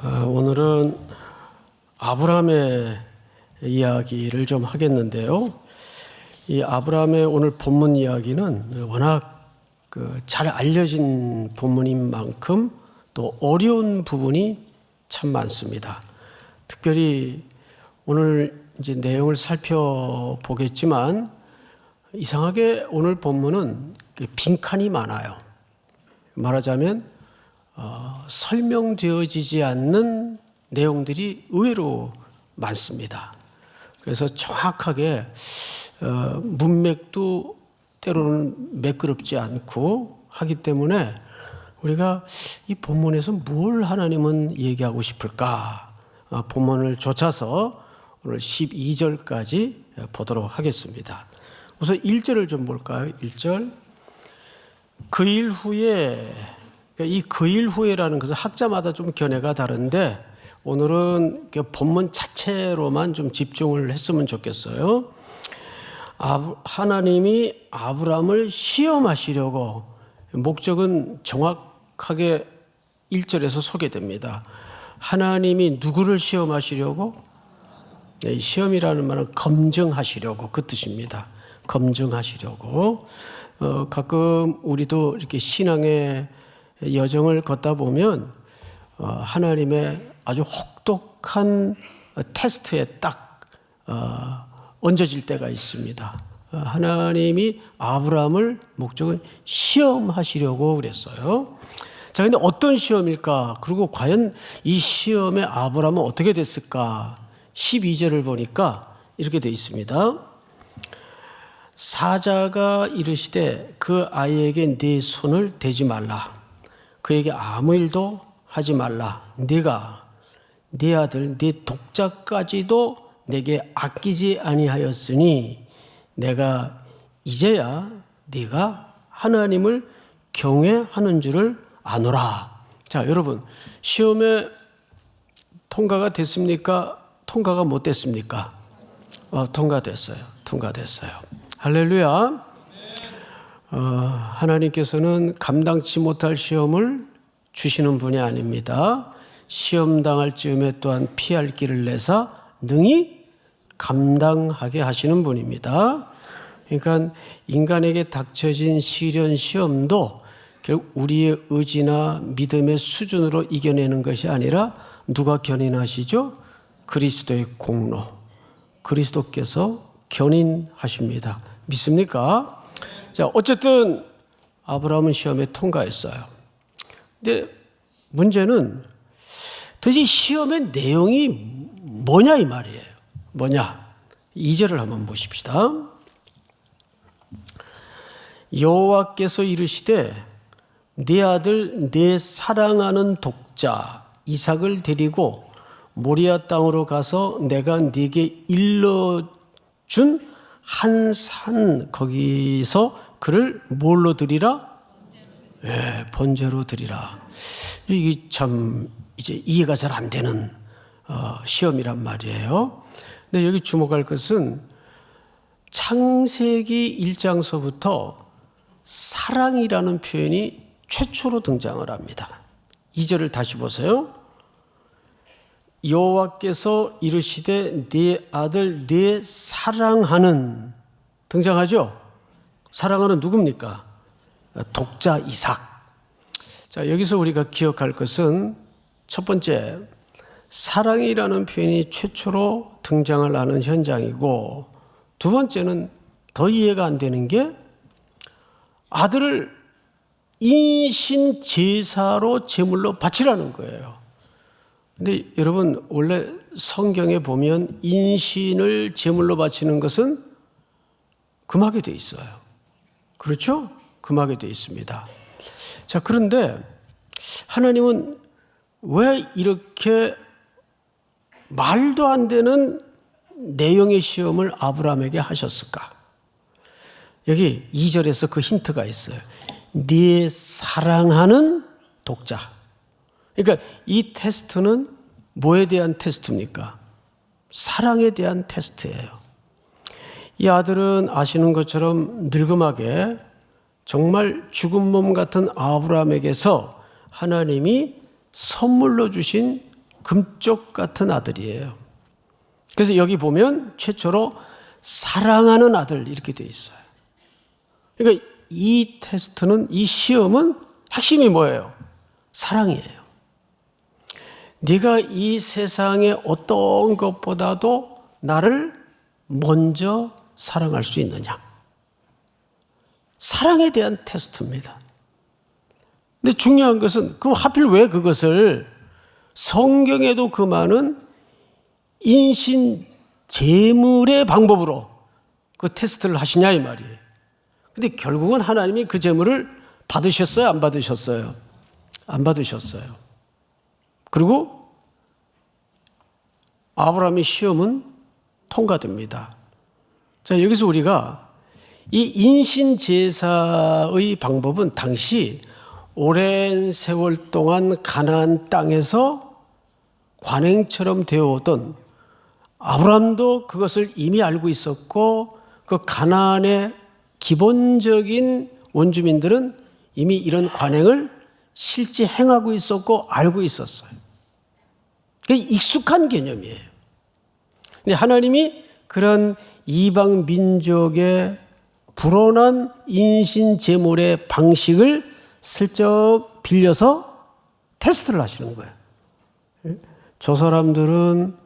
오늘은 아브라함의 이야기를 좀 하겠는데요. 이 아브라함의 오늘 본문 이야기는 워낙 잘 알려진 본문인 만큼 또 어려운 부분이 참 많습니다. 특별히 오늘 이제 내용을 살펴보겠지만 이상하게 오늘 본문은 빈칸이 많아요. 말하자면 설명되어지지 않는 내용들이 의외로 많습니다. 그래서 정확하게 문맥도 때로는 매끄럽지 않고 하기 때문에 우리가 이 본문에서 뭘 하나님은 얘기하고 싶을까? 본문을 쫓아서 오늘 12절까지 보도록 하겠습니다. 우선 1절을 좀 볼까요? 1절. 그 일 후에, 이 그 일 후에라는 것은 학자마다 좀 견해가 다른데 오늘은 본문 자체로만 좀 집중을 했으면 좋겠어요. 하나님이 아브라함을 시험하시려고, 목적은 정확하게 1절에서 소개됩니다. 하나님이 누구를 시험하시려고? 시험이라는 말은 검증하시려고, 그 뜻입니다. 검증하시려고. 가끔 우리도 이렇게 신앙의 여정을 걷다 보면 하나님의 아주 혹독한 테스트에 딱 얹어질 때가 있습니다. 하나님이 아브라함을 목적은 시험하시려고 그랬어요. 자, 근데 어떤 시험일까? 그리고 과연 이 시험에 아브라함은 어떻게 됐을까? 12절을 보니까 이렇게 되어 있습니다. 사자가 이르시되 그 아이에게 네 손을 대지 말라. 그에게 아무 일도 하지 말라. 네가 네 아들 네 독자까지도 내게 아끼지 아니하였으니 내가 이제야 네가 하나님을 경외하는 줄을 아노라. 자, 여러분, 시험에 통과가 됐습니까? 통과가 못 됐습니까? 통과됐어요. 통과됐어요. 할렐루야. 하나님께서는 감당치 못할 시험을 주시는 분이 아닙니다. 시험 당할 즈음에 또한 피할 길을 내사 능히 감당하게 하시는 분입니다. 그러니까 인간에게 닥쳐진 시련 시험도 결국 우리의 의지나 믿음의 수준으로 이겨내는 것이 아니라 누가 견인하시죠? 그리스도의 공로. 그리스도께서 견인하십니다. 믿습니까? 자, 어쨌든 아브라함은 시험에 통과했어요. 근데 문제는 도대체 시험의 내용이 뭐냐 이 말이에요. 뭐냐? 2절을 한번 보십시다. 여호와께서 이르시되 네 아들 네 사랑하는 독자 이삭을 데리고 모리아 땅으로 가서 내가 네게 일러준 한 산 거기서 그를 뭘로 드리라? 예, 번제로 드리라. 이게 참 이제 이해가 잘 안 되는 시험이란 말이에요. 근데 여기 주목할 것은 창세기 1장서부터 사랑이라는 표현이 최초로 등장을 합니다. 2절을 다시 보세요. 여호와께서 이르시되 네 아들 네 사랑하는, 등장하죠? 사랑하는 누굽니까? 독자 이삭. 자, 여기서 우리가 기억할 것은 첫 번째, 사랑이라는 표현이 최초로 등장을 하는 현장이고, 두 번째는 더 이해가 안 되는 게 아들을 인신 제사로 제물로 바치라는 거예요. 근데 여러분, 원래 성경에 보면 인신을 제물로 바치는 것은 금하게 돼 있어요. 그렇죠? 금하게 돼 있습니다. 자, 그런데 하나님은 왜 이렇게 말도 안 되는 내용의 시험을 아브라함에게 하셨을까? 여기 2절에서 그 힌트가 있어요. 네 사랑하는 독자. 그러니까 이 테스트는 뭐에 대한 테스트입니까? 사랑에 대한 테스트예요. 이 아들은 아시는 것처럼 늙음하게 정말 죽은 몸 같은 아브라함에게서 하나님이 선물로 주신 금쪽 같은 아들이에요. 그래서 여기 보면 최초로 사랑하는 아들 이렇게 돼 있어요. 그러니까 이 테스트는, 이 시험은 핵심이 뭐예요? 사랑이에요. 네가 이 세상의 어떤 것보다도 나를 먼저 사랑할 수 있느냐. 사랑에 대한 테스트입니다. 근데 중요한 것은 그럼 하필 왜 그것을 성경에도 그 많은 인신 제물의 방법으로 그 테스트를 하시냐 이 말이에요. 근데 결국은 하나님이 그 제물을 받으셨어요? 안 받으셨어요? 안 받으셨어요. 그리고 아브라함의 시험은 통과됩니다. 자, 여기서 우리가 이 인신 제사의 방법은 당시 오랜 세월 동안 가나안 땅에서 관행처럼 되어 오던, 아브라함도 그것을 이미 알고 있었고 그 가나안의 기본적인 원주민들은 이미 이런 관행을 실제 행하고 있었고 알고 있었어요. 그게 익숙한 개념이에요. 근데 하나님이 그런 이방 민족의 불온한 인신 제물의 방식을 슬쩍 빌려서 테스트를 하시는 거예요. 저 사람들은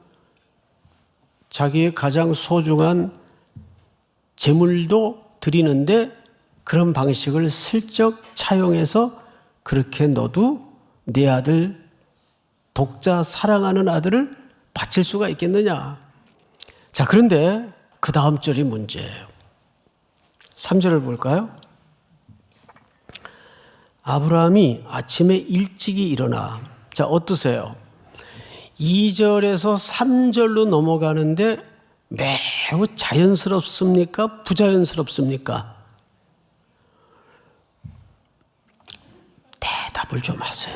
자기의 가장 소중한 제물도 드리는데 그런 방식을 슬쩍 차용해서 그렇게 너도 네 아들, 독자 사랑하는 아들을 바칠 수가 있겠느냐. 자, 그런데 그 다음 절이 문제예요. 3절을 볼까요? 아브라함이 아침에 일찍이 일어나. 자, 어떠세요? 2절에서 3절로 넘어가는데 매우 자연스럽습니까? 부자연스럽습니까? 대답을 좀 하세요.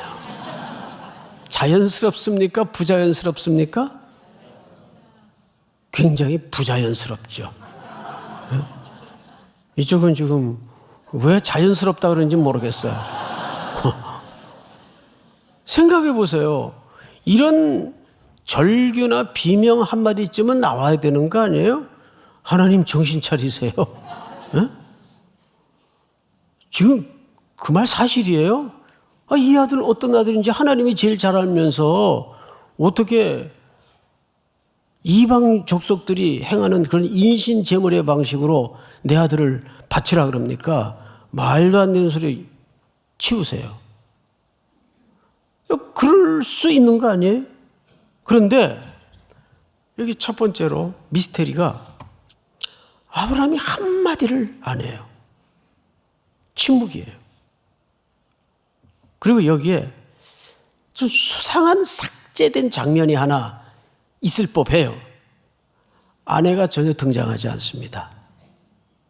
자연스럽습니까? 부자연스럽습니까? 굉장히 부자연스럽죠. 이쪽은 지금 왜 자연스럽다 그런지 모르겠어요. 생각해 보세요. 이런 절규나 비명 한마디쯤은 나와야 되는 거 아니에요? 하나님 정신 차리세요. 네? 지금 그 말 사실이에요? 이 아들 어떤 아들인지 하나님이 제일 잘 알면서 어떻게 이방 족속들이 행하는 그런 인신 제물의 방식으로 내 아들을 바치라 그럽니까? 말도 안 되는 소리 치우세요. 그럴 수 있는 거 아니에요? 그런데 여기 첫 번째로 미스테리가 아브라함이 한마디를 안 해요. 침묵이에요. 그리고 여기에 좀 수상한 삭제된 장면이 하나 있을 법해요. 아내가 전혀 등장하지 않습니다.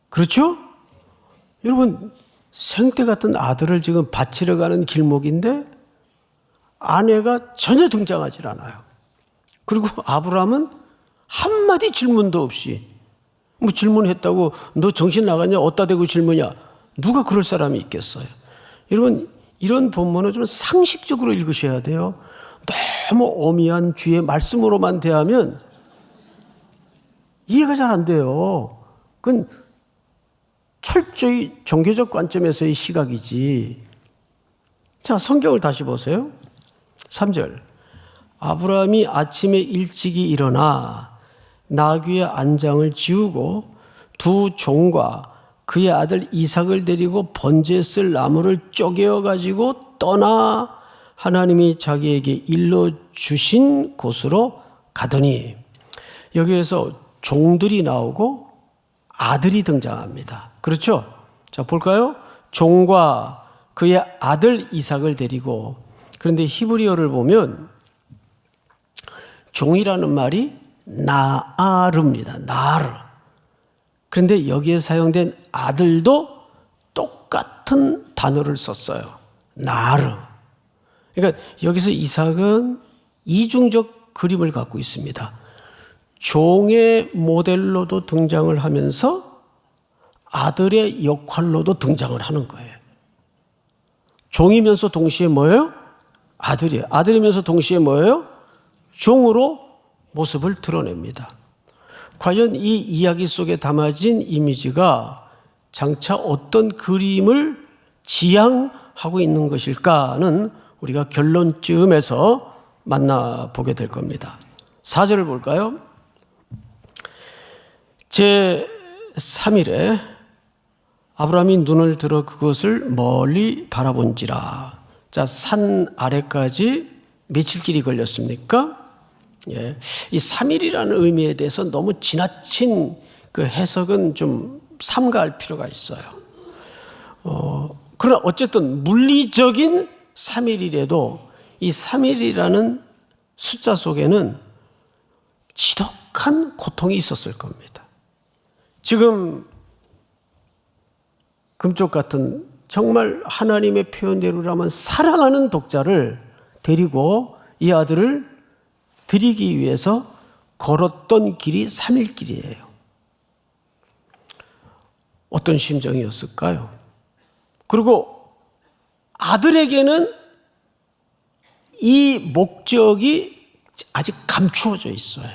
그렇죠? 여러분, 생때 같은 아들을 지금 바치러 가는 길목인데 아내가 전혀 등장하지 않아요. 그리고 아브라함은 한마디 질문도 없이, 뭐 질문했다고 너 정신 나갔냐? 어디다 대고 질문이야? 누가 그럴 사람이 있겠어요? 여러분, 이런 본문을 좀 상식적으로 읽으셔야 돼요. 너무 어미한 주의 말씀으로만 대하면 이해가 잘 안 돼요. 그건 철저히 종교적 관점에서의 시각이지. 자, 성경을 다시 보세요. 3절. 아브라함이 아침에 일찍이 일어나 나귀의 안장을 지우고 두 종과 그의 아들 이삭을 데리고 번제에 쓸 나무를 쪼개어 가지고 떠나 하나님이 자기에게 일러주신 곳으로 가더니, 여기에서 종들이 나오고 아들이 등장합니다. 그렇죠? 자, 볼까요? 종과 그의 아들 이삭을 데리고. 그런데 히브리어를 보면 종이라는 말이 나아르입니다. 나아르. 그런데 여기에 사용된 아들도 똑같은 단어를 썼어요. 나아르. 그러니까 여기서 이삭은 이중적 그림을 갖고 있습니다. 종의 모델로도 등장을 하면서 아들의 역할로도 등장을 하는 거예요. 종이면서 동시에 뭐예요? 아들이에요. 아들이면서 동시에 뭐예요? 종으로 모습을 드러냅니다. 과연 이 이야기 속에 담아진 이미지가 장차 어떤 그림을 지향하고 있는 것일까는 우리가 결론쯤에서 만나보게 될 겁니다. 4절을 볼까요? 제3일에 아브라함이 눈을 들어 그것을 멀리 바라본지라. 자, 산 아래까지 며칠 길이 걸렸습니까? 예, 이 3일이라는 의미에 대해서 너무 지나친 그 해석은 좀 삼가할 필요가 있어요. 그러나 어쨌든 물리적인 3일이라도 이 3일이라는 숫자 속에는 지독한 고통이 있었을 겁니다. 지금 금쪽 같은 정말 하나님의 표현대로라면 사랑하는 독자를 데리고 이 아들을 드리기 위해서 걸었던 길이 3일 길이에요. 어떤 심정이었을까요? 그리고 아들에게는 이 목적이 아직 감추어져 있어요.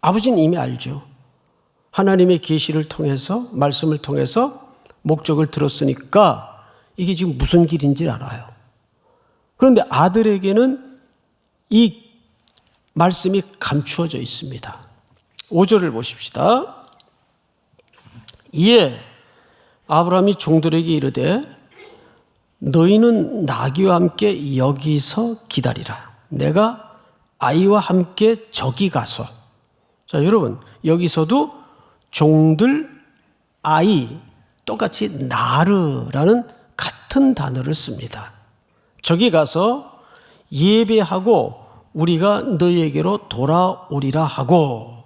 아버지는 이미 알죠. 하나님의 계시를 통해서, 말씀을 통해서 목적을 들었으니까 이게 지금 무슨 길인지 알아요. 그런데 아들에게는 이 말씀이 감추어져 있습니다. 5절을 보십시다. 이에 아브라함이 종들에게 이르되 너희는 나귀와 함께 여기서 기다리라. 내가 아이와 함께 저기 가서. 자, 여러분, 여기서도 종들, 아이, 똑같이 나르라는 같은 단어를 씁니다. 저기 가서 예배하고 우리가 너희에게로 돌아오리라 하고.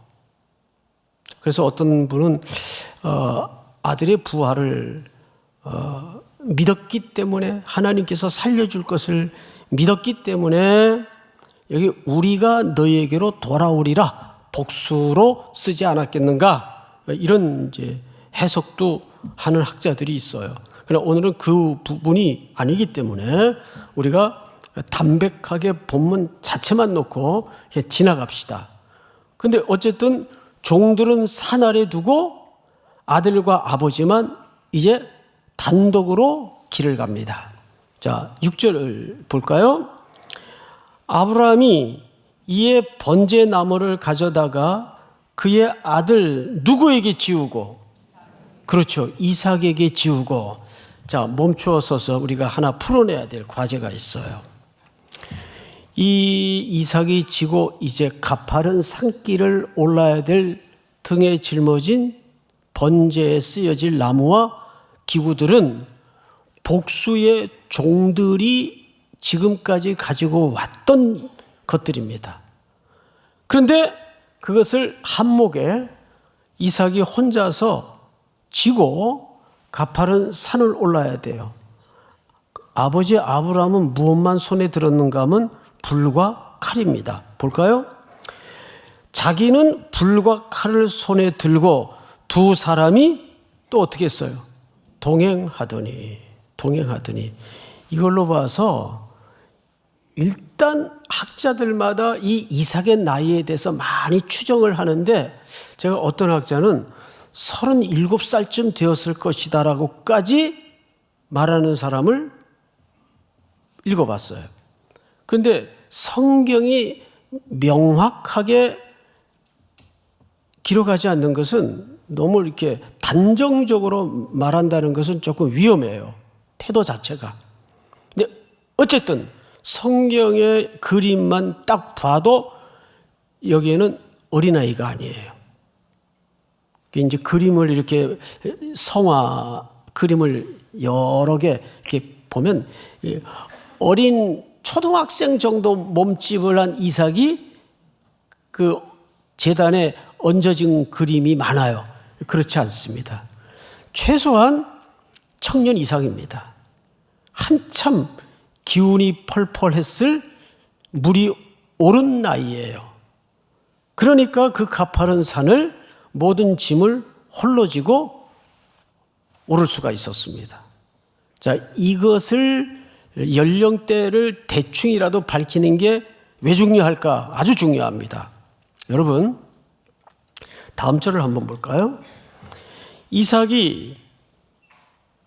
그래서 어떤 분은 아들의 부활을 믿었기 때문에, 하나님께서 살려줄 것을 믿었기 때문에 여기 우리가 너희에게로 돌아오리라 복수로 쓰지 않았겠는가, 이런 이제 해석도 하는 학자들이 있어요. 그러나 오늘은 그 부분이 아니기 때문에 우리가 담백하게 본문 자체만 놓고 지나갑시다. 근데 어쨌든 종들은 산 아래 두고 아들과 아버지만 이제 단독으로 길을 갑니다. 자, 6절을 볼까요? 아브라함이 이에 번제 나무를 가져다가 그의 아들 누구에게 지우고, 그렇죠, 이삭에게 지우고. 자, 멈추어 서서 우리가 하나 풀어내야 될 과제가 있어요. 이 이삭이 지고 이제 가파른 산길을 올라야 될 등에 짊어진 번제에 쓰여질 나무와 기구들은 복수의 종들이 지금까지 가지고 왔던 것들입니다. 그런데 그것을 한몫에 이삭이 혼자서 지고 가파른 산을 올라야 돼요. 아버지 아브라함은 무엇만 손에 들었는가 하면 불과 칼입니다. 볼까요? 자기는 불과 칼을 손에 들고 두 사람이 또 어떻게 했어요? 동행하더니. 이걸로 봐서 일단 학자들마다 이 이삭의 나이에 대해서 많이 추정을 하는데, 제가 어떤 학자는 37살쯤 되었을 것이다라고까지 말하는 사람을 읽어봤어요. 그런데 성경이 명확하게 기록하지 않는 것은, 너무 이렇게 단정적으로 말한다는 것은 조금 위험해요. 태도 자체가. 근데 어쨌든 성경의 그림만 딱 봐도 여기에는 어린아이가 아니에요. 이제 그림을 이렇게 성화 그림을 여러 개 이렇게 보면 어린 초등학생 정도 몸집을 한 이삭이 그 제단에 얹어진 그림이 많아요. 그렇지 않습니다. 최소한 청년 이상입니다. 한참 기운이 펄펄했을 물이 오른 나이예요. 그러니까 그 가파른 산을 모든 짐을 홀로 지고 오를 수가 있었습니다. 자, 이것을 연령대를 대충이라도 밝히는 게 왜 중요할까? 아주 중요합니다. 여러분, 다음 절을 한번 볼까요? 이삭이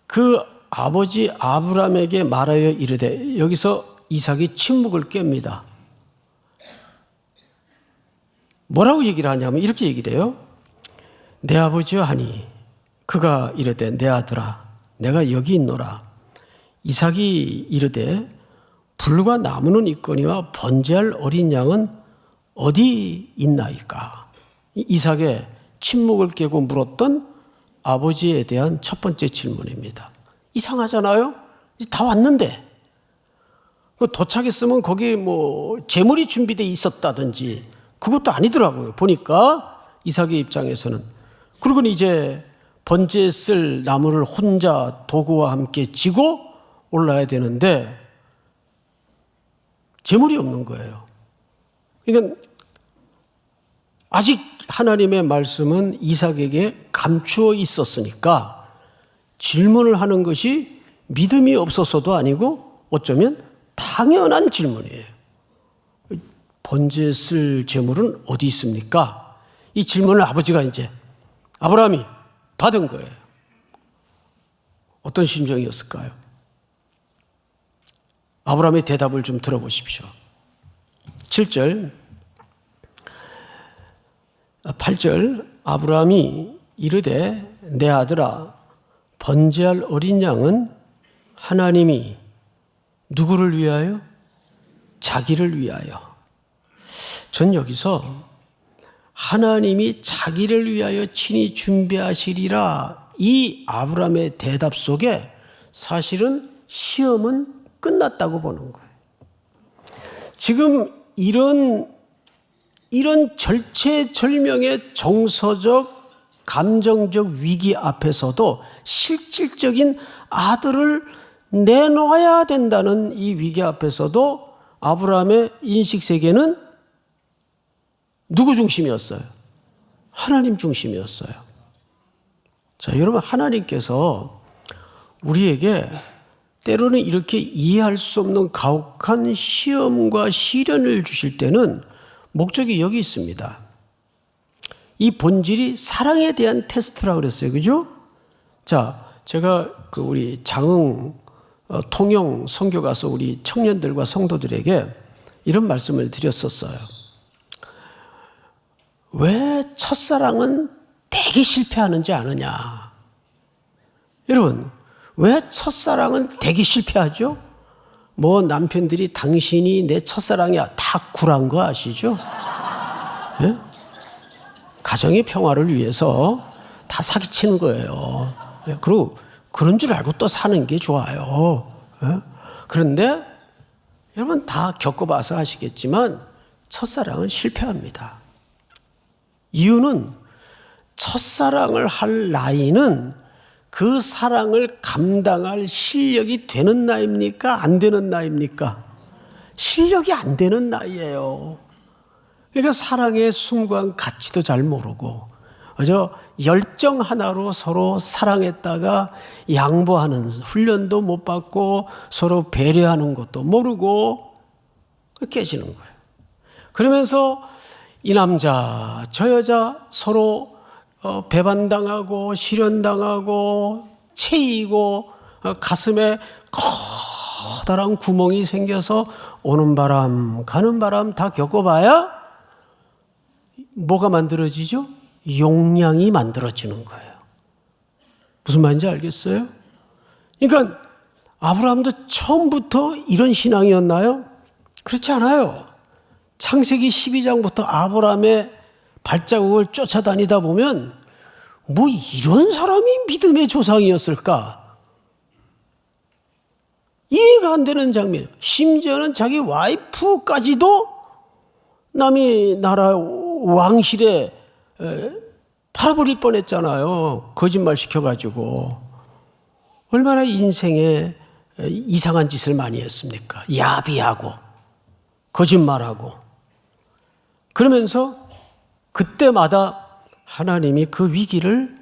그 아버지 아브라함에게 말하여 이르되, 여기서 이삭이 침묵을 깹니다. 뭐라고 얘기를 하냐면 이렇게 얘기를 해요. 내 아버지여 하니 그가 이르되 내 아들아 내가 여기 있노라. 이삭이 이르되 불과 나무는 있거니와 번제할 어린 양은 어디 있나이까. 이삭의 침묵을 깨고 물었던 아버지에 대한 첫 번째 질문입니다. 이상하잖아요? 다 왔는데 도착했으면 거기 뭐 제물이 준비되어 있었다든지 그것도 아니더라고요. 보니까 이삭의 입장에서는. 그리고 이제 번제에 쓸 나무를 혼자 도구와 함께 지고 올라야 되는데 제물이 없는 거예요. 그러니까 아직 하나님의 말씀은 이삭에게 감추어 있었으니까 질문을 하는 것이 믿음이 없어서도 아니고 어쩌면 당연한 질문이에요. 번제에 쓸 제물은 어디 있습니까? 이 질문을 아버지가 이제 아브라함이 받은 거예요. 어떤 심정이었을까요? 아브라함의 대답을 좀 들어보십시오. 7절, 8절, 아브라함이 이르되 내 아들아 번제할 어린 양은 하나님이 누구를 위하여? 자기를 위하여. 전 여기서 하나님이 자기를 위하여 친히 준비하시리라, 이 아브라함의 대답 속에 사실은 시험은 끝났다고 보는 거예요. 지금 이런 절체절명의 정서적, 감정적 위기 앞에서도 실질적인 아들을 내놓아야 된다는 이 위기 앞에서도 아브라함의 인식세계는 누구 중심이었어요? 하나님 중심이었어요. 자, 여러분, 하나님께서 우리에게 때로는 이렇게 이해할 수 없는 가혹한 시험과 시련을 주실 때는 목적이 여기 있습니다. 이 본질이 사랑에 대한 테스트라고 그랬어요. 그죠? 자, 제가 우리 장흥 통영 선교 가서 우리 청년들과 성도들에게 이런 말씀을 드렸었어요. 왜 첫사랑은 되게 실패하는지 아느냐? 여러분, 왜 첫사랑은 되게 실패하죠? 뭐 남편들이 당신이 내 첫사랑이야 다 굴한 거 아시죠? 예? 가정의 평화를 위해서 다 사기치는 거예요. 예? 그리고 그런 줄 알고 또 사는 게 좋아요. 예? 그런데 여러분 다 겪어봐서 아시겠지만 첫사랑은 실패합니다. 이유는 첫사랑을 할 나이는 그 사랑을 감당할 실력이 되는 나이입니까? 안 되는 나이입니까? 실력이 안 되는 나이예요. 그러니까 사랑의 숭고한 가치도 잘 모르고 그저 열정 하나로 서로 사랑했다가 양보하는 훈련도 못 받고 서로 배려하는 것도 모르고 깨지는 거예요. 그러면서 이 남자 저 여자 서로 배반당하고 시련당하고 채이고 가슴에 커다란 구멍이 생겨서 오는 바람 가는 바람 다 겪어봐야 뭐가 만들어지죠? 용량이 만들어지는 거예요. 무슨 말인지 알겠어요? 그러니까 아브라함도 처음부터 이런 신앙이었나요? 그렇지 않아요. 창세기 12장부터 아브라함의 발자국을 쫓아다니다 보면 뭐 이런 사람이 믿음의 조상이었을까? 이해가 안 되는 장면. 심지어는 자기 와이프까지도 남이 나라 왕실에 팔아버릴 뻔했잖아요. 거짓말 시켜가지고. 얼마나 인생에 이상한 짓을 많이 했습니까? 야비하고 거짓말하고. 그러면서 그때마다 하나님이 그 위기를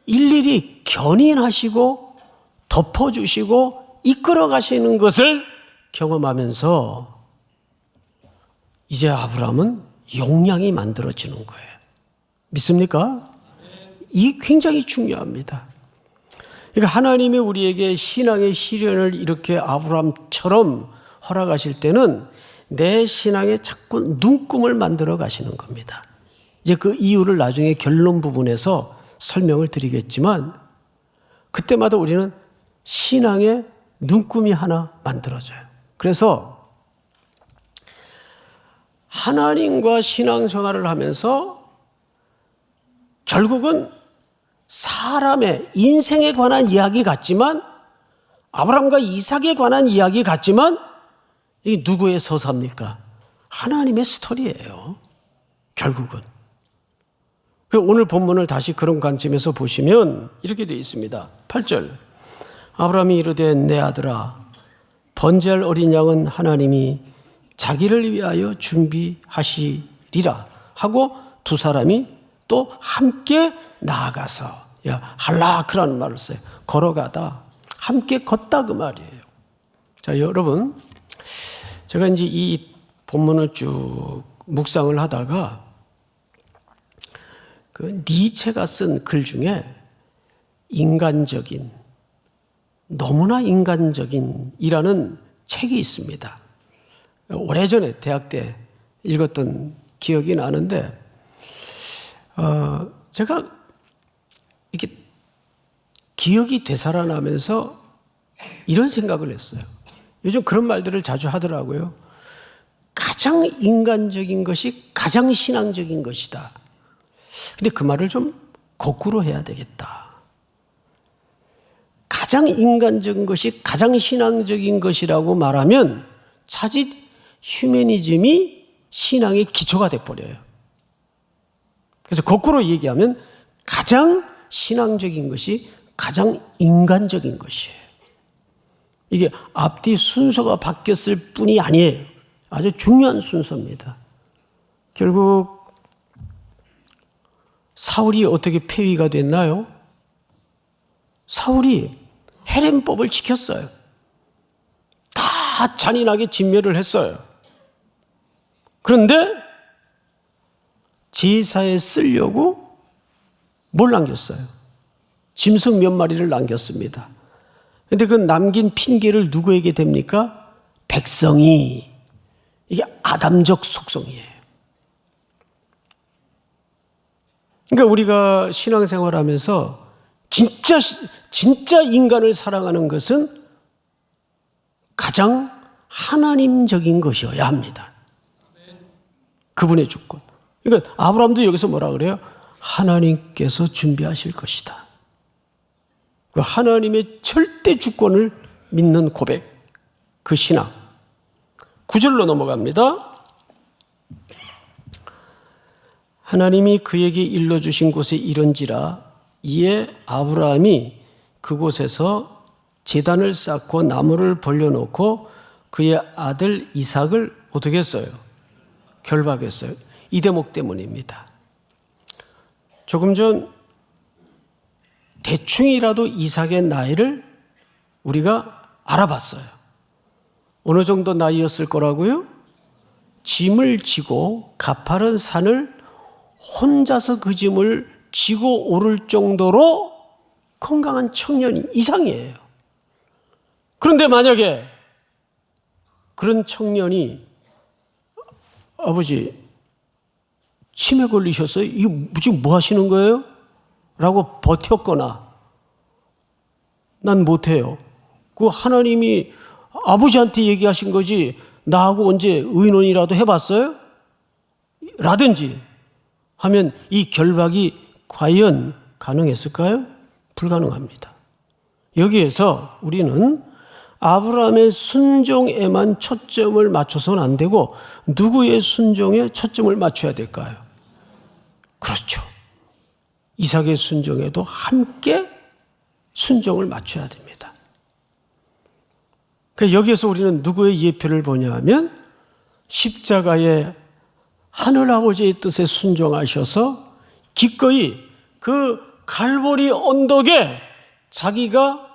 일일이 견인하시고 덮어주시고 이끌어 가시는 것을 경험하면서 이제 아브라함은 용량이 만들어지는 거예요. 믿습니까? 이 굉장히 중요합니다. 그러니까 하나님이 우리에게 신앙의 시련을 이렇게 아브라함처럼 허락하실 때는 내 신앙에 자꾸 눈금을 만들어 가시는 겁니다. 이제 그 이유를 나중에 결론 부분에서 설명을 드리겠지만 그때마다 우리는 신앙의 눈금이 하나 만들어져요. 그래서 하나님과 신앙생활을 하면서 결국은 사람의 인생에 관한 이야기 같지만 아브라함과 이삭에 관한 이야기 같지만 이게 누구의 서사입니까? 하나님의 스토리예요. 결국은. 오늘 본문을 다시 그런 관점에서 보시면 이렇게 되어 있습니다. 8절 아브라함이 이르되 내 아들아 번제할 어린 양은 하나님이 자기를 위하여 준비하시리라 하고 두 사람이 또 함께 나아가서 할라크라는 말을 써요. 걸어가다 함께 걷다 그 말이에요. 자, 여러분 제가 이제 이 본문을 쭉 묵상을 하다가 그 니체가 쓴 글 중에 인간적인 너무나 인간적인이라는 책이 있습니다. 오래전에 대학 때 읽었던 기억이 나는데 제가 이렇게 기억이 되살아나면서 이런 생각을 했어요. 요즘 그런 말들을 자주 하더라고요. 가장 인간적인 것이 가장 신앙적인 것이다. 근데 그 말을 좀 거꾸로 해야 되겠다. 가장 인간적인 것이 가장 신앙적인 것이라고 말하면 차짓 휴머니즘이 신앙의 기초가 돼버려요. 그래서 거꾸로 얘기하면 가장 신앙적인 것이 가장 인간적인 것이에요. 이게 앞뒤 순서가 바뀌었을 뿐이 아니에요. 아주 중요한 순서입니다. 결국 사울이 어떻게 폐위가 됐나요? 사울이 헤렘법을 지켰어요. 다 잔인하게 진멸을 했어요. 그런데 제사에 쓰려고 뭘 남겼어요? 짐승 몇 마리를 남겼습니다. 그런데 그 남긴 핑계를 누구에게 댑니까? 백성이. 이게 아담적 속성이에요. 그러니까 우리가 신앙생활하면서 진짜 인간을 사랑하는 것은 가장 하나님적인 것이어야 합니다. 그분의 주권. 그러니까 아브라함도 여기서 뭐라 그래요? 하나님께서 준비하실 것이다. 그 하나님의 절대 주권을 믿는 고백, 그 신앙. 9절로 넘어갑니다. 하나님이 그에게 일러주신 곳에 이른지라 이에 아브라함이 그곳에서 제단을 쌓고 나무를 벌려놓고 그의 아들 이삭을 어떻게 했어요? 결박했어요. 이 대목 때문입니다. 조금 전 대충이라도 이삭의 나이를 우리가 알아봤어요. 어느 정도 나이였을 거라고요? 짐을 지고 가파른 산을 혼자서 그 짐을 지고 오를 정도로 건강한 청년 이상이에요. 그런데 만약에 그런 청년이 아버지 치매 걸리셨어요? 이거 지금 뭐 하시는 거예요? 라고 버텼거나 난 못해요. 그 하나님이 아버지한테 얘기하신 거지 나하고 언제 의논이라도 해봤어요? 라든지 하면 이 결박이 과연 가능했을까요? 불가능합니다. 여기에서 우리는 아브라함의 순종에만 초점을 맞춰서는 안 되고 누구의 순종에 초점을 맞춰야 될까요? 그렇죠. 이삭의 순종에도 함께 순종을 맞춰야 됩니다. 그러니까 여기에서 우리는 누구의 예표를 보냐 하면 십자가의 하늘아버지의 뜻에 순종하셔서 기꺼이 그 갈보리 언덕에 자기가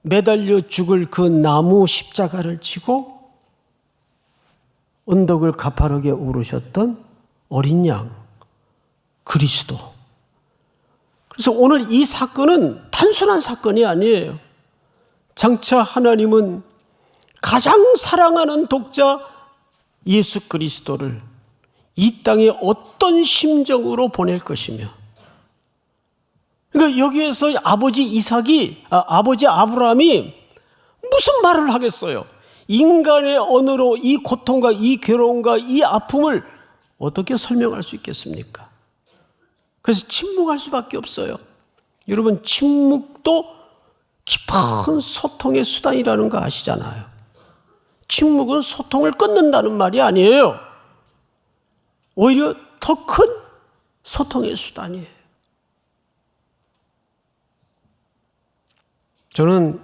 매달려 죽을 그 나무 십자가를 지고 언덕을 가파르게 오르셨던 어린 양 그리스도. 그래서 오늘 이 사건은 단순한 사건이 아니에요. 장차 하나님은 가장 사랑하는 독자 예수 그리스도를 이 땅에 어떤 심정으로 보낼 것이며, 그러니까 여기에서 아버지 아브라함이 무슨 말을 하겠어요? 인간의 언어로 이 고통과 이 괴로움과 이 아픔을 어떻게 설명할 수 있겠습니까? 그래서 침묵할 수밖에 없어요. 여러분, 침묵도 깊은 소통의 수단이라는 거 아시잖아요. 침묵은 소통을 끊는다는 말이 아니에요. 오히려 더 큰 소통의 수단이에요. 저는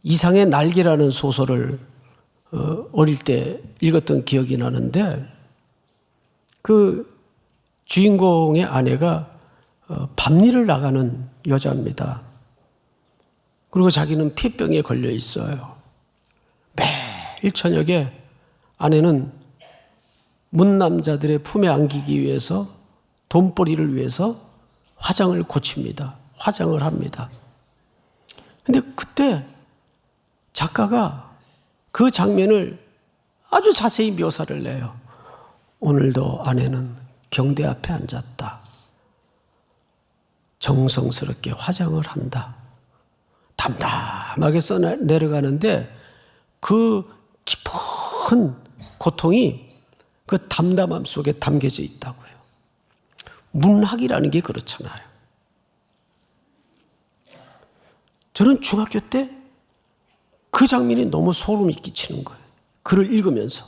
이상의 날개라는 소설을 어릴 때 읽었던 기억이 나는데, 그 주인공의 아내가 밤일을 나가는 여자입니다. 그리고 자기는 폐병에 걸려 있어요. 매일 저녁에 아내는 문남자들의 품에 안기기 위해서, 돈벌이를 위해서 화장을 고칩니다. 화장을 합니다. 근데 그때 작가가 그 장면을 아주 자세히 묘사를 내요. 오늘도 아내는 경대 앞에 앉았다. 정성스럽게 화장을 한다. 담담하게 써내려가는데 그 깊은 고통이 그 담담함 속에 담겨져 있다고요. 문학이라는 게 그렇잖아요. 저는 중학교 때 그 장면이 너무 소름이 끼치는 거예요. 글을 읽으면서.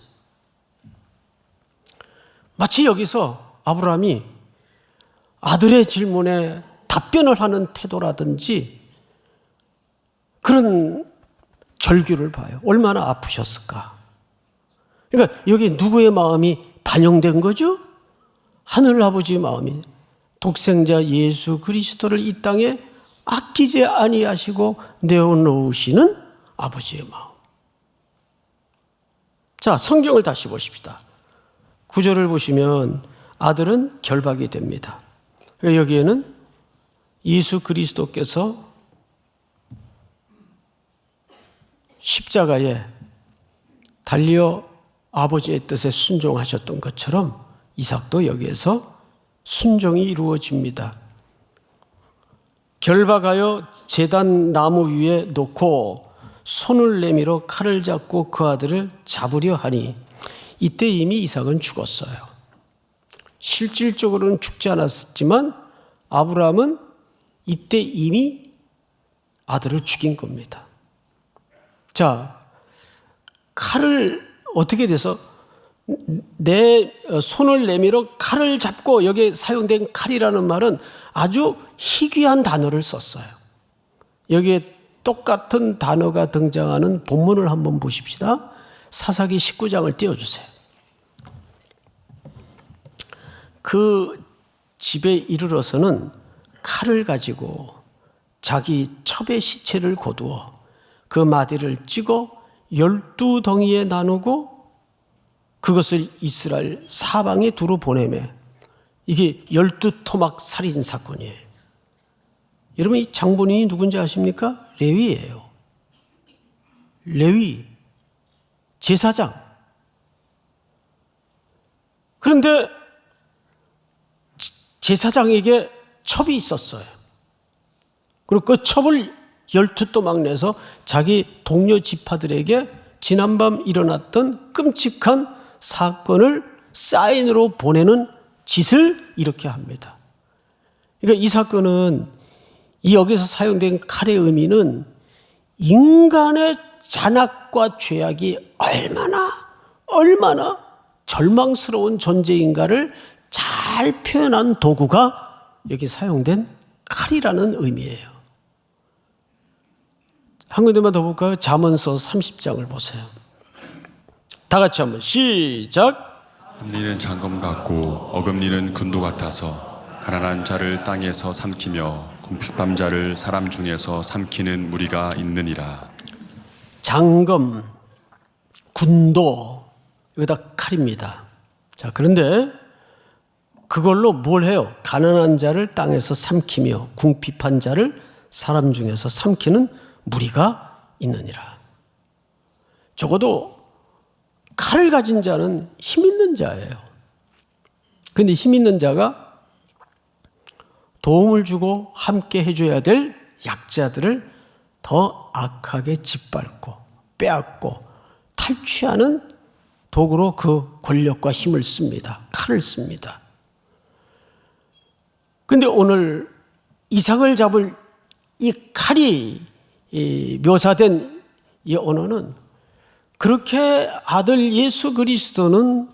마치 여기서 아브라함이 아들의 질문에 답변을 하는 태도라든지 그런 절규를 봐요. 얼마나 아프셨을까. 그러니까 여기 누구의 마음이 반영된 거죠? 하늘아버지의 마음이, 독생자 예수 그리스도를 이 땅에 아끼지 아니하시고 내어놓으시는 아버지의 마음. 자, 성경을 다시 보십시다. 9절을 보시면 아들은 결박이 됩니다. 여기에는 예수 그리스도께서 십자가에 달려 아버지의 뜻에 순종하셨던 것처럼 이삭도 여기에서 순종이 이루어집니다. 결박하여 제단 나무 위에 놓고 손을 내밀어 칼을 잡고 그 아들을 잡으려 하니 이때 이미 이삭은 죽었어요. 실질적으로는 죽지 않았지만 아브라함은 이때 이미 아들을 죽인 겁니다. 자, 칼을 어떻게 돼서 내 손을 내밀어 칼을 잡고, 여기에 사용된 칼이라는 말은 아주 희귀한 단어를 썼어요. 여기에 똑같은 단어가 등장하는 본문을 한번 보십시다. 사사기 19장을 띄워주세요. 그 집에 이르러서는 칼을 가지고 자기 첩의 시체를 거두어 그 마디를 찍어 12덩이에 나누고 그것을 이스라엘 사방에 두루 보내매, 이게 12토막 살인 사건이에요. 여러분, 이 장본인이 누군지 아십니까? 레위예요. 레위, 제사장. 그런데 제사장에게 첩이 있었어요. 그리고 그 첩을 12토막 내서 자기 동료 지파들에게 지난밤 일어났던 끔찍한 사건을 사인으로 보내는 짓을 이렇게 합니다. 그러니까 이 사건은, 이 여기서 사용된 칼의 의미는 인간의 잔악과 죄악이 얼마나 절망스러운 존재인가를 잘 표현한 도구가 여기 사용된 칼이라는 의미예요. 한 군데만 더 볼까요? 잠언서 30장을 보세요. 다 같이 한번 시작. 합리는 장검 같고 어금니는 군도 같아서 가난한 자를 땅에서 삼키며 궁핍한 자를 사람 중에서 삼키는 무리가 있느니라. 장검, 군도, 여기다 칼입니다. 자, 그런데 그걸로 뭘 해요? 가난한 자를 땅에서 삼키며 궁핍한 자를 사람 중에서 삼키는 무리가 있느니라. 적어도 칼을 가진 자는 힘 있는 자예요. 그런데 힘 있는 자가 도움을 주고 함께 해줘야 될 약자들을 더 악하게 짓밟고 빼앗고 탈취하는 도구로 그 권력과 힘을 씁니다. 칼을 씁니다. 그런데 오늘 이삭을 잡을 이 칼이 묘사된 이 언어는 그렇게 아들 예수 그리스도는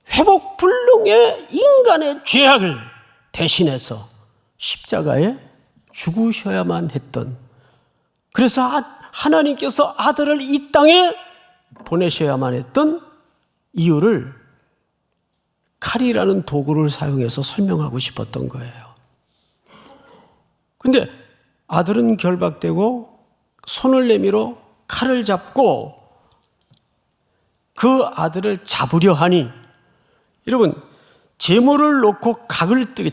회복불능의 인간의 죄악을 대신해서 십자가에 죽으셔야만 했던, 그래서 하나님께서 아들을 이 땅에 보내셔야만 했던 이유를 칼이라는 도구를 사용해서 설명하고 싶었던 거예요. 그런데 아들은 결박되고 손을 내밀어 칼을 잡고 그 아들을 잡으려 하니, 여러분, 제물을 놓고 각을 뜨기,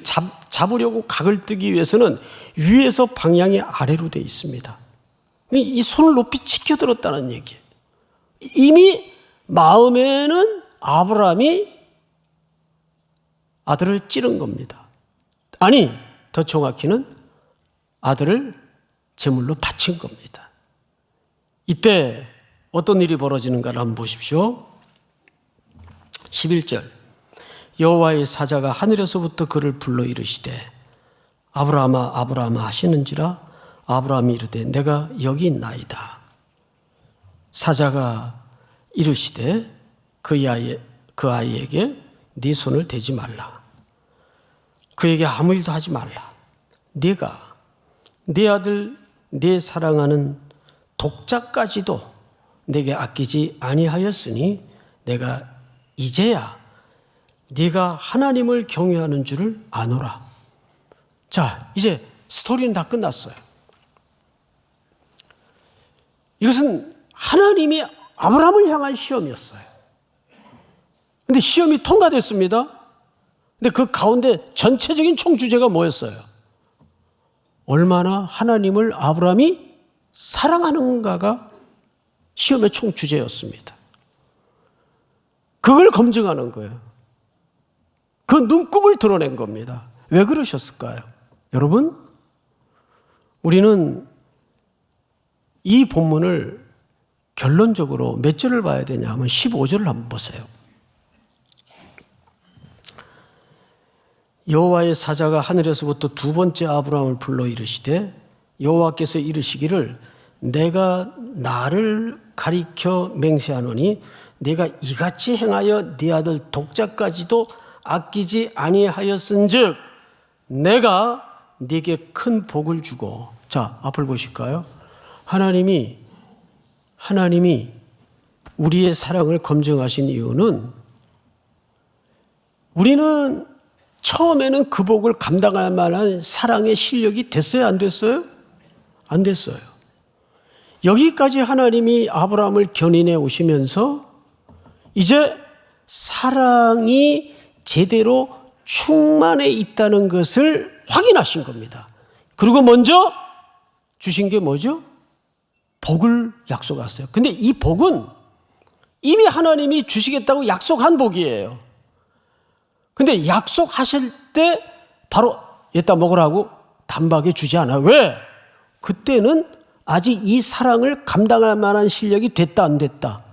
잡으려고 각을 뜨기 위해서는 위에서 방향이 아래로 되어 있습니다. 이 손을 높이 치켜들었다는 얘기예요. 이미 마음에는 아브라함이 아들을 찌른 겁니다. 아니, 더 정확히는 아들을 제물로 바친 겁니다. 이때 어떤 일이 벌어지는가를 한번 보십시오. 11절. 여호와의 사자가 하늘에서부터 그를 불러 이르시되 아브라함아 아브라함아 하시는지라. 아브라함이 이르되 내가 여기 있나이다. 사자가 이르시되 그 아이에게 네 손을 대지 말라. 그에게 아무 일도 하지 말라. 네가 네 아들 네 사랑하는 독자까지도 내게 아끼지 아니하였으니 내가 이제야 네가 하나님을 경외하는 줄을 아노라. 자, 이제 스토리는 다 끝났어요. 이것은 하나님이 아브라함을 향한 시험이었어요. 그런데 시험이 통과됐습니다. 근데 그 가운데 전체적인 총주제가 뭐였어요? 얼마나 하나님을 아브라함이 사랑하는가가 시험의 총주제였습니다. 그걸 검증하는 거예요. 그 눈금을 드러낸 겁니다. 왜 그러셨을까요? 여러분, 우리는 이 본문을 결론적으로 몇 절을 봐야 되냐 하면 15절을 한번 보세요. 여호와의 사자가 하늘에서부터 두 번째 아브라함을 불러 이르시되 여호와께서 이르시기를 내가 나를 가리켜 맹세하노니 내가 이같이 행하여 네 아들 독자까지도 아끼지 아니하였은즉 내가 네게 큰 복을 주고. 자, 앞을 보실까요? 하나님이 우리의 사랑을 검증하신 이유는 우리는 처음에는 그 복을 감당할 만한 사랑의 실력이 됐어요? 안 됐어요? 안 됐어요. 여기까지 하나님이 아브라함을 견인해 오시면서 이제 사랑이 제대로 충만해 있다는 것을 확인하신 겁니다. 그리고 먼저 주신 게 뭐죠? 복을 약속하셨어요. 근데 이 복은 이미 하나님이 주시겠다고 약속한 복이에요. 근데 약속하실 때 바로 여기다 먹으라고 단박에 주지 않아요. 왜? 그때는 아직 이 사랑을 감당할 만한 실력이 됐다 안 됐다?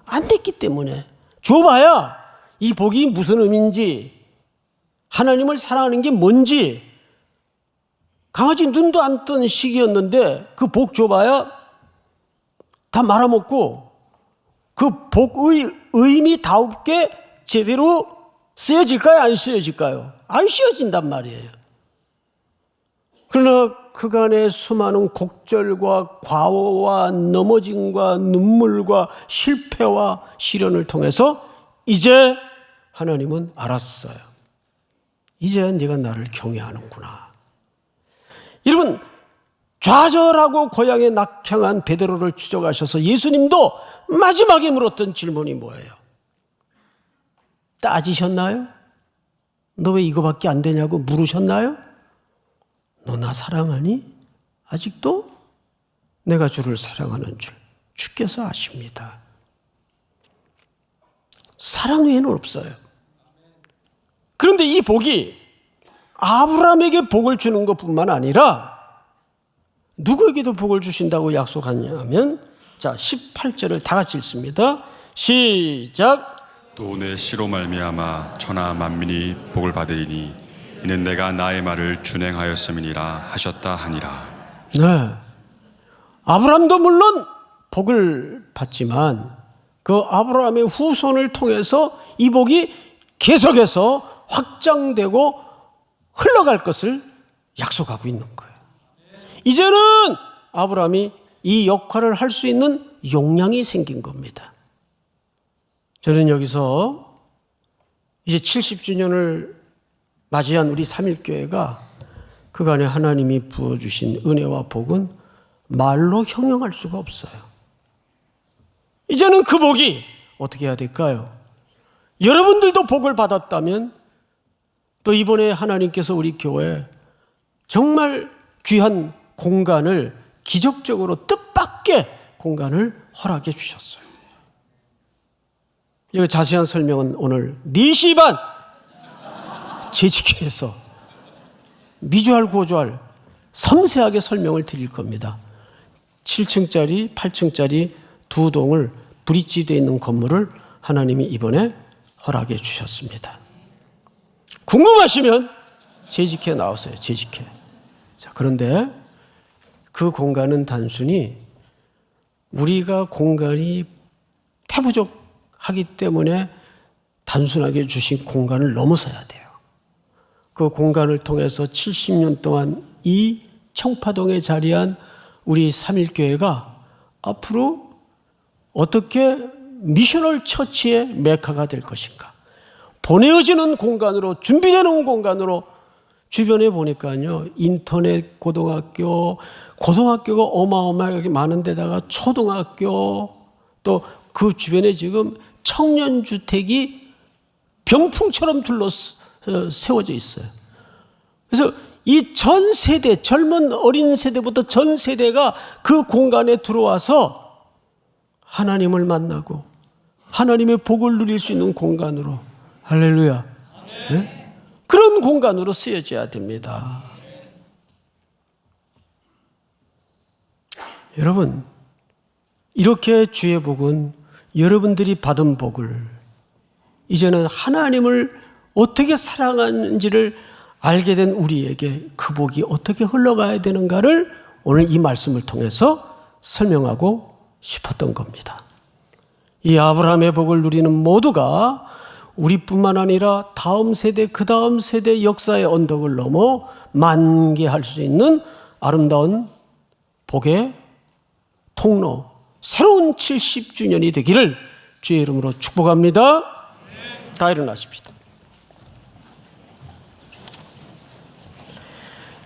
안 됐기 때문에. 줘봐야 이 복이 무슨 의미인지, 하나님을 사랑하는 게 뭔지, 강아지 눈도 안 뜬 시기였는데 그 복 줘봐야 다 말아먹고 그 복의 의미다우게 제대로 쓰여질까요? 안 쓰여질까요? 안 쓰여진단 말이에요. 그러나 그간의 수많은 곡절과 과오와 넘어짐과 눈물과 실패와 시련을 통해서 이제 하나님은 알았어요. 이제 네가 나를 경외하는구나. 여러분, 좌절하고 고향에 낙향한 베드로를 추적하셔서 예수님도 마지막에 물었던 질문이 뭐예요? 따지셨나요? 너 왜 이거밖에 안 되냐고 물으셨나요? 너 나 사랑하니? 아직도? 내가 주를 사랑하는 줄 주께서 아십니다. 사랑 외에는 없어요. 그런데 이 복이 아브라함에게 복을 주는 것뿐만 아니라 누구에게도 복을 주신다고 약속하냐면, 자, 18절을 다 같이 읽습니다. 시작. 또 내 씨로 말미암아 천하 만민이 복을 받으리니 이는 내가 나의 말을 준행하였음이니라 하셨다 하니라. 네, 아브라함도 물론 복을 받지만 그 아브라함의 후손을 통해서 이 복이 계속해서 확장되고 흘러갈 것을 약속하고 있는 거예요. 이제는 아브라함이 이 역할을 할 수 있는 역량이 생긴 겁니다. 저는 여기서 이제 70주년을 맞이한 우리 삼일교회가 그간에 하나님이 부어주신 은혜와 복은 말로 형용할 수가 없어요. 이제는 그 복이 어떻게 해야 될까요? 여러분들도 복을 받았다면 또 이번에 하나님께서 우리 교회에 정말 귀한 공간을, 기적적으로 뜻밖의 공간을 허락해 주셨어요. 이 자세한 설명은 오늘 4시 반 재직회에서 미주알 고주알 섬세하게 설명을 드릴 겁니다. 7층짜리 8층짜리 두 동을 브릿지되어 있는 건물을 하나님이 이번에 허락해 주셨습니다. 궁금하시면 재직회 나오세요. 재직회. 자, 그런데 그 공간은 단순히 우리가 공간이 태부족하기 때문에 단순하게 주신 공간을 넘어서야 돼요. 그 공간을 통해서 70년 동안 이 청파동에 자리한 우리 삼일교회가 앞으로 어떻게 미셔널 처치의 메카가 될 것인가, 보내어지는 공간으로, 준비되는 공간으로. 주변에 보니까요, 인터넷 고등학교가 어마어마하게 많은 데다가 초등학교, 또 그 주변에 지금 청년주택이 병풍처럼 세워져 있어요. 그래서 이 전 세대, 젊은 어린 세대부터 전 세대가 그 공간에 들어와서 하나님을 만나고 하나님의 복을 누릴 수 있는 공간으로, 할렐루야, 네? 그런 공간으로 쓰여져야 됩니다. 여러분, 이렇게 주의 복은 여러분들이 받은 복을, 이제는 하나님을 어떻게 사랑하는지를 알게 된 우리에게 그 복이 어떻게 흘러가야 되는가를 오늘 이 말씀을 통해서 설명하고 싶었던 겁니다. 이 아브라함의 복을 누리는 모두가 우리뿐만 아니라 다음 세대, 그 다음 세대 역사의 언덕을 넘어 만개할 수 있는 아름다운 복의 통로, 새로운 70주년이 되기를 주의 이름으로 축복합니다. 다 일어나십시다.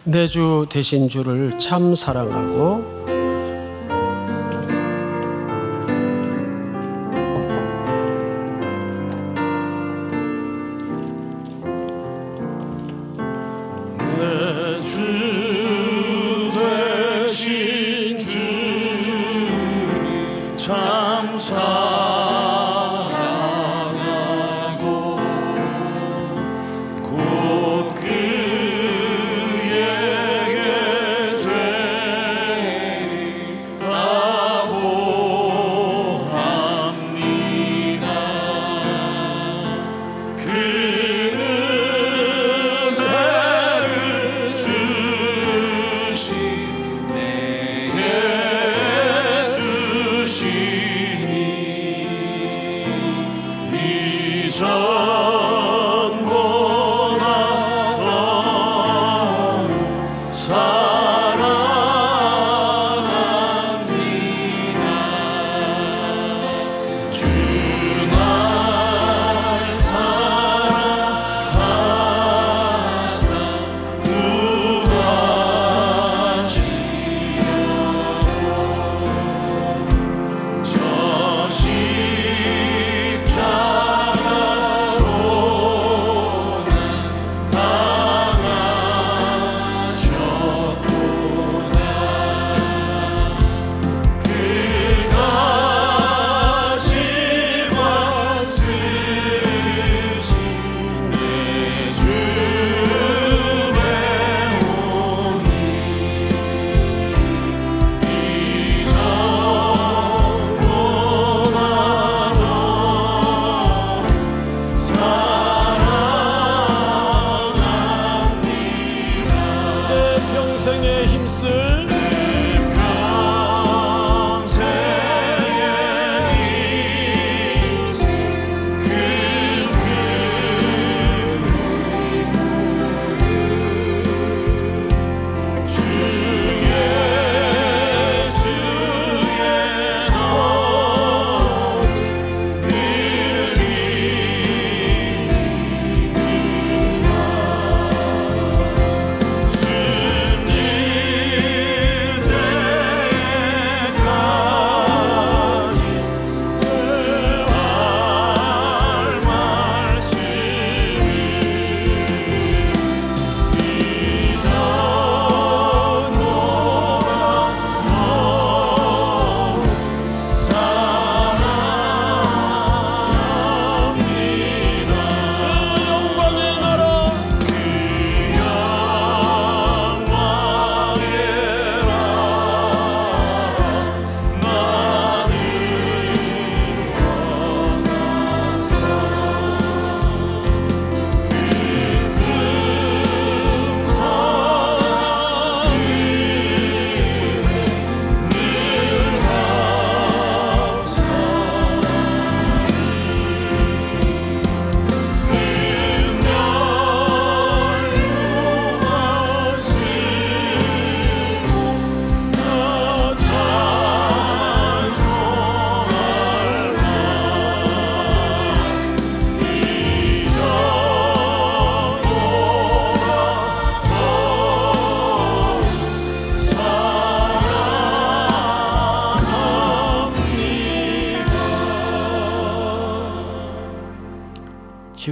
내 주 되신 주를 참 사랑하고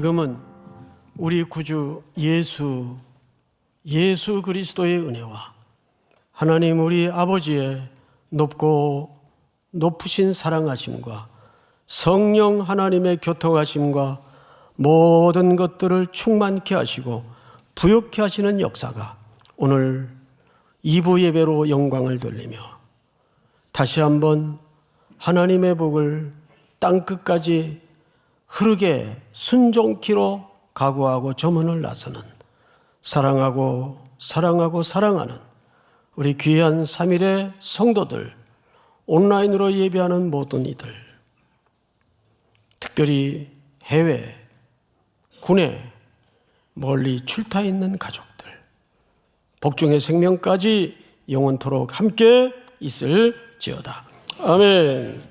지금은 우리 구주 예수 그리스도의 은혜와 하나님 우리 아버지의 높고 높으신 사랑하심과 성령 하나님의 교통하심과 모든 것들을 충만케 하시고 부욕케 하시는 역사가 오늘 2부 예배로 영광을 돌리며 다시 한번 하나님의 복을 땅끝까지 흐르게 순종키로 각오하고 점원을 나서는 사랑하고 사랑하는 우리 귀한 3일의 성도들, 온라인으로 예배하는 모든 이들, 특별히 해외, 군에 멀리 출타 있는 가족들, 복중의 생명까지 영원토록 함께 있을지어다. 아멘.